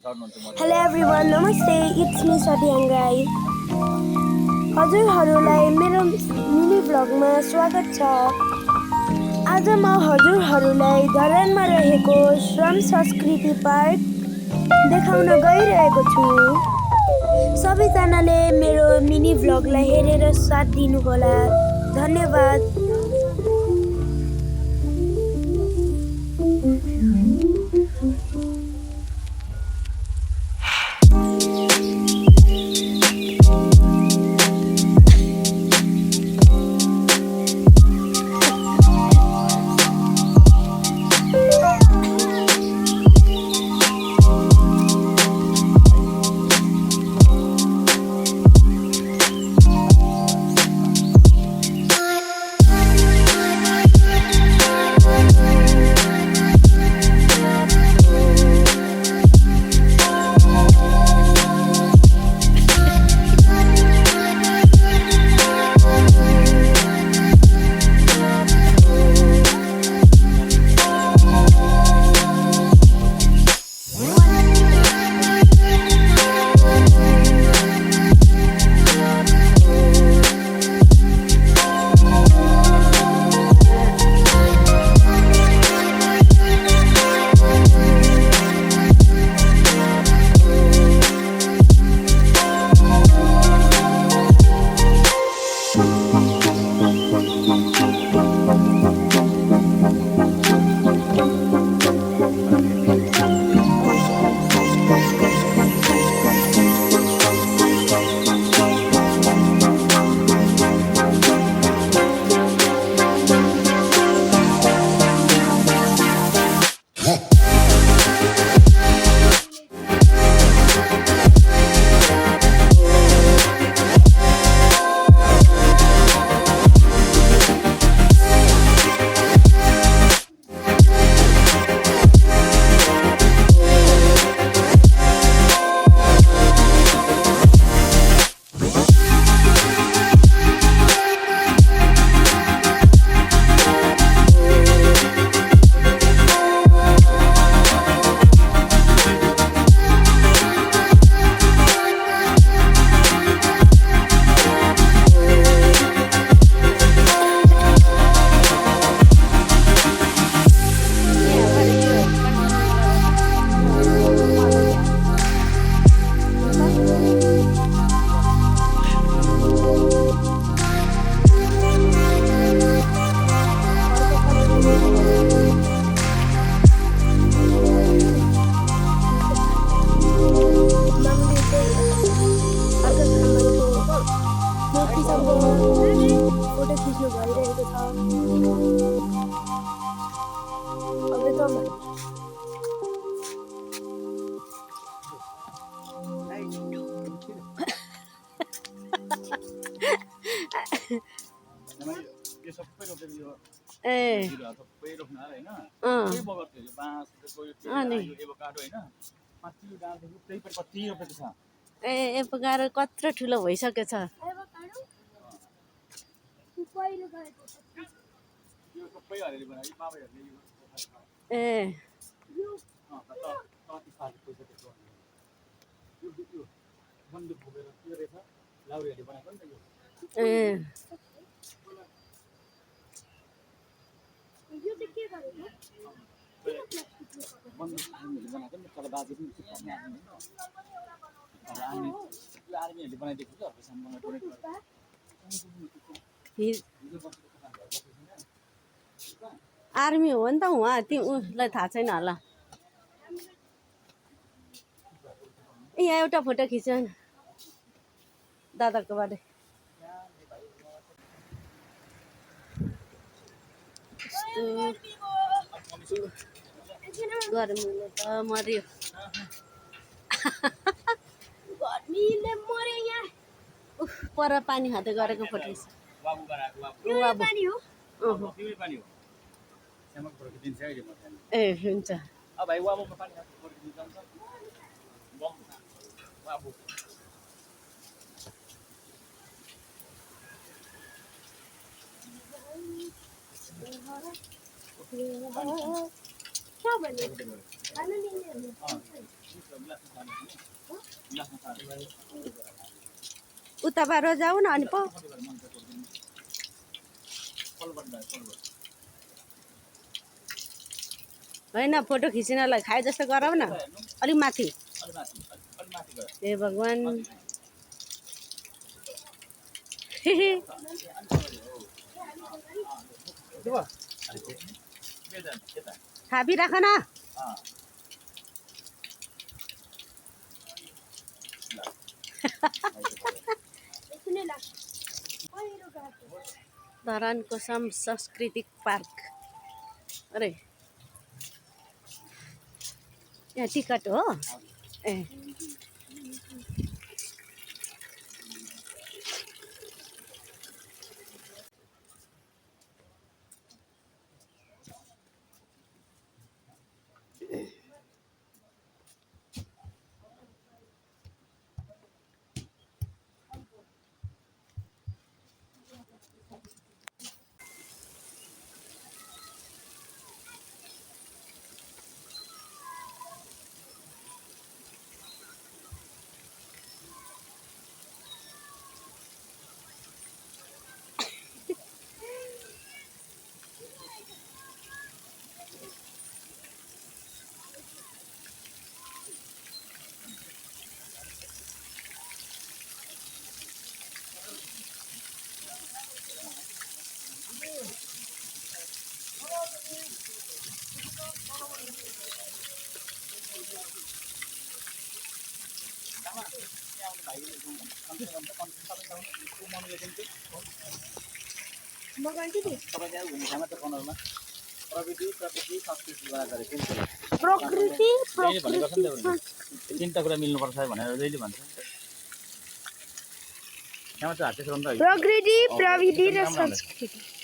Hello everyone, Namaste, it's me Satyang Rai. हजुरहरूलाई मेरो mini भ्लगमा स्वागत छ। आज म हजुरहरूलाई धरानमा रहेको श्रम संस्कृति पार्क देखाउन गइरहेको छु। सबैजनाले मेरो मिनी भ्लगलाई हेरेर साथ दिनुहोला। धन्यवाद। फोटो खिच्नु भइरहेको छ। एभोकाडो कत्रो ठुलो भइसकेछ। आर्मी हो नि त उहाँ, उसलाई थाहा छैन होला। यहाँ एउटा फोटो खिच दादाको बारे। गर्मीले त मर्यो। पर पानी खाँदै गरेको फोटो छ। ए हुन्छ। क्या भने? उता बाहिर जाऊ न अनि पो होइन फोटो खिच्नलाई खाए जस्तो गरौँ न अलिक माथि हे भगवान् थापी राख न धरानको सांस्कृतिक पार्क अरे यहाँ टिकट हो ए तीनटा कुरा मिल्नुपर्छ भनेर जहिले भन्छ यहाँ चाहिँ हाते प्रकृति प्रविधि र संस्कृति